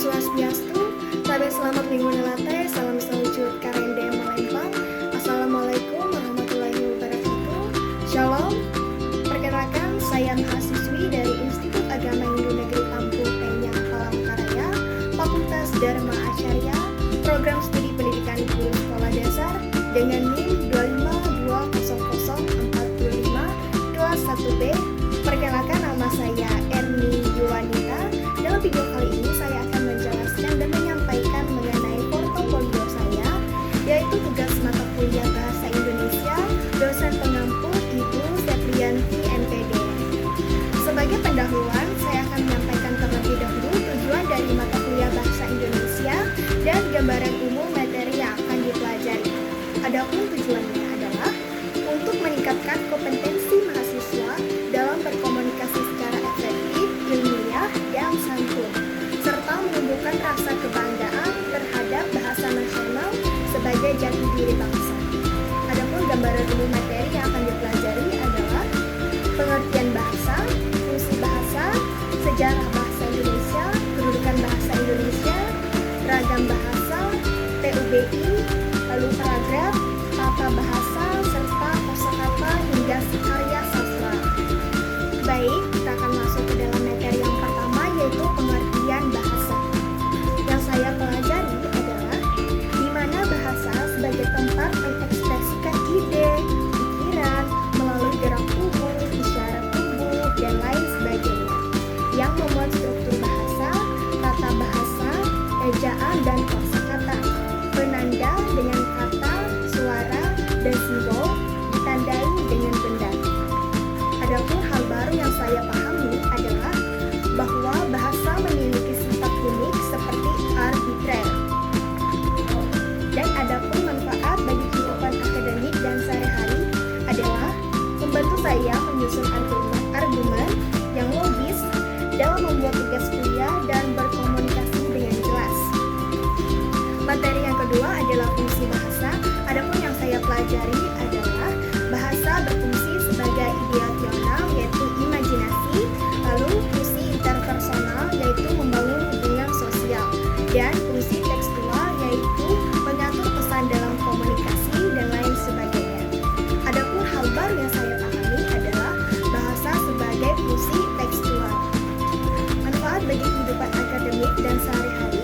Swastiastu, salam selamat minggu nelate, salam sewujud karendem melempang. Assalamualaikum warahmatullahi wabarakatuh. Shalom. Perkenalkan, saya mahasiswi dari Institut Agama Hindu Negeri Tampu Penyang Palangkaraya, Fakultas Dharma Acarya, Program Studi Pendidikan Guru Sekolah Dasar dengan NIM 2520045 kelas 1B. Perkenalkan, nama saya Erni Yuwanita. Dalam video kali ini saya akan menjelaskan dan menyampaikan mengenai portofolio saya, yaitu tugas mata kuliah Bahasa Indonesia, dosen pengampu Ibu Septrianti MPD. Sebagai pendahuluan, saya akan menyampaikan terlebih dahulu tujuan dari mata kuliah Bahasa Indonesia dan gambaran umum materi yang akan dipelajari. Adapun tujuannya adalah untuk meningkatkan kompetensi mahasiswa dalam berkomunikasi secara efektif, ilmiah, dan santun, serta menumbuhkan rasa kebanggaan terhadap bahasa nasional sebagai jati diri bangsa. Adapun gambaran umum materi yang akan dipelajari adalah pengertian bahasa, fungsi bahasa, sejarah bahasa Indonesia, kedudukan bahasa Indonesia, ragam bahasa, PUBI, lalu paragraf, tata bahasa, serta kosakata hingga karya sastra. Baik, kita akan masuk ke dalam materi yang pertama, yaitu pengertian bahasa. Yang saya pelajari adalah di mana bahasa sebagai tempat mengekspresikan ide, pikiran, melalui gerak tubuh, isyarat tubuh, dan lain sebagainya, yang memuat struktur bahasa, tata bahasa, ejaan, dan kosakata, penanda dengan kata, suara, dan simbol, ditandai dengan benda. Adapun hal baru yang saya pahami adalah bahwa bahasa memiliki sifat unik seperti arbitrer. Dan adapun manfaat bagi kehidupan akademik dan sehari-hari adalah membantu saya menyusun argumen yang logis dalam membuat tugas kuliah dan berkomunikasi dengan jelas. Materi yang kedua adalah fungsi bahasa. Adapun yang saya pelajari adalah bahasa berfungsi sebagai ideasional, yaitu imajinasi, lalu fungsi interpersonal, yaitu membangun hubungan sosial, dan fungsi tekstual, yaitu mengatur pesan dalam komunikasi, dan lain sebagainya. Adapun hal baru yang saya pahami adalah bahasa sebagai fungsi tekstual. Manfaat bagi kehidupan akademik dan sehari-hari,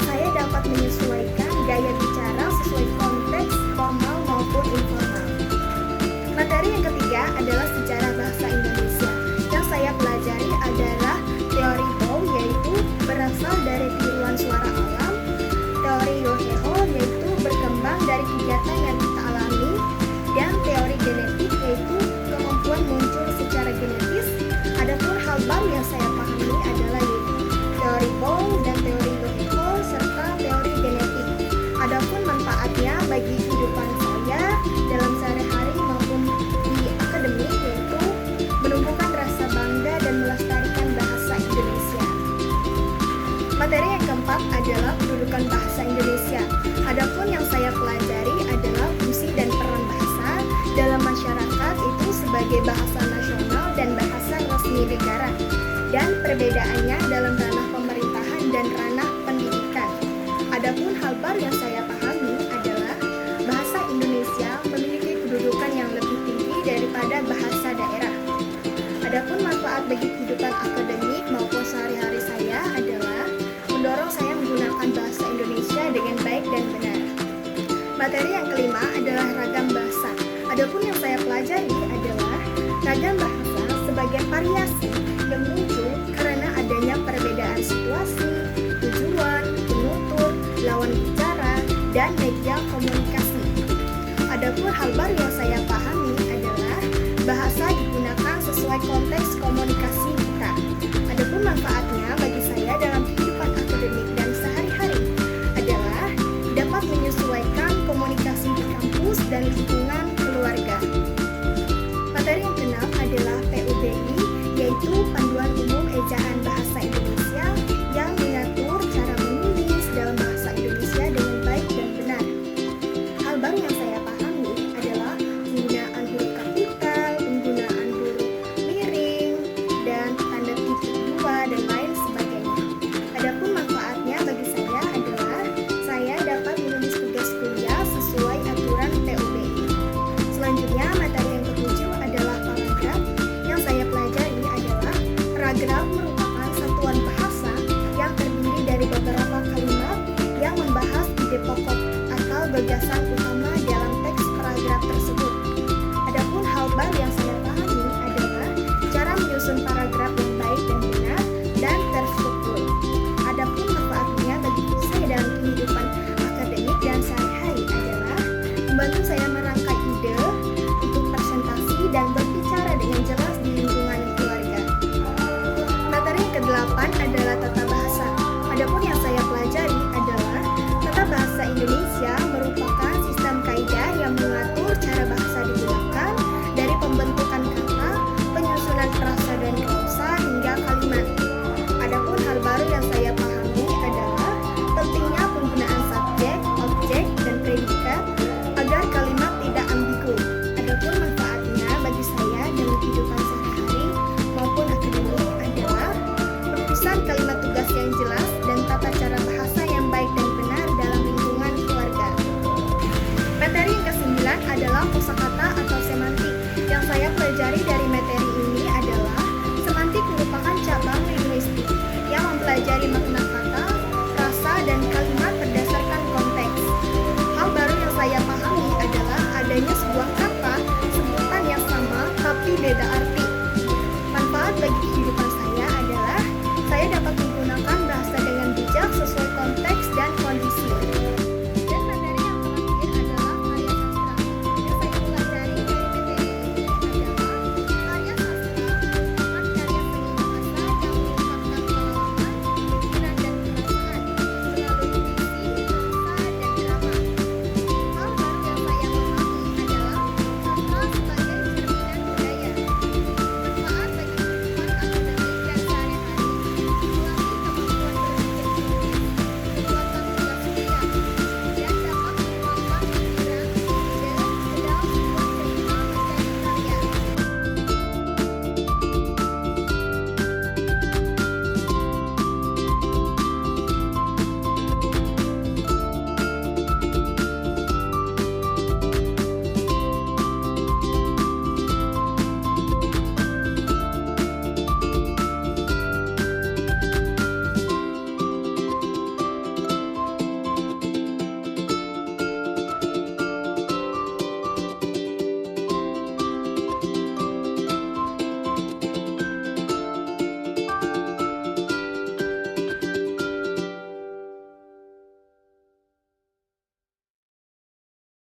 saya dapat menyesuaikan gaya bicara sesuai konteks formal maupun informal. Materi yang ketiga adalah sejarah bahasa Indonesia. Yang saya pelajari adalah teori Bow, yaitu berasal dari tiruan suara alam, teori Yoheho, yaitu berkembang dari kegiatan yang kita alami, dan teori genetik, yaitu kemampuan muncul secara genetis. Adapun hal baru yang saya pahami adalah yaitu teori Bow dan teori Yoheho serta teori genetik. Adapun manfaatnya bagi kehidupan saya dalam sehari-hari maupun di akademik, yaitu menumbuhkan rasa bangga dan melestarikan bahasa Indonesia. Materi yang keempat adalah kedudukan bahasa Indonesia. Adapun yang saya pelajari adalah fungsi dan peran bahasa dalam masyarakat itu sebagai bahasa nasional dan bahasa resmi negara, dan perbedaannya dalam ranah pemerintahan dan ranah pendidikan. Adapun hal baru yang saya pahami adalah bahasa Indonesia memiliki kedudukan yang lebih tinggi daripada bahasa daerah. Adapun manfaat bagi kehidupan akademik maupun sehari-hari saya adalah mendorong saya menggunakan bahasa Indonesia dengan baik dan benar. Materi yang kelima adalah ragam bahasa. Adapun yang saya pelajari adalah ragam bahasa sebagai variasi yang muncul karena adanya perbedaan situasi, tujuan, penutur, lawan bicara, dan media komunikasi. Adapun hal baru yang saya pahami adalah bahasa digunakan sesuai konteks komunikasi kita. Adapun manfaat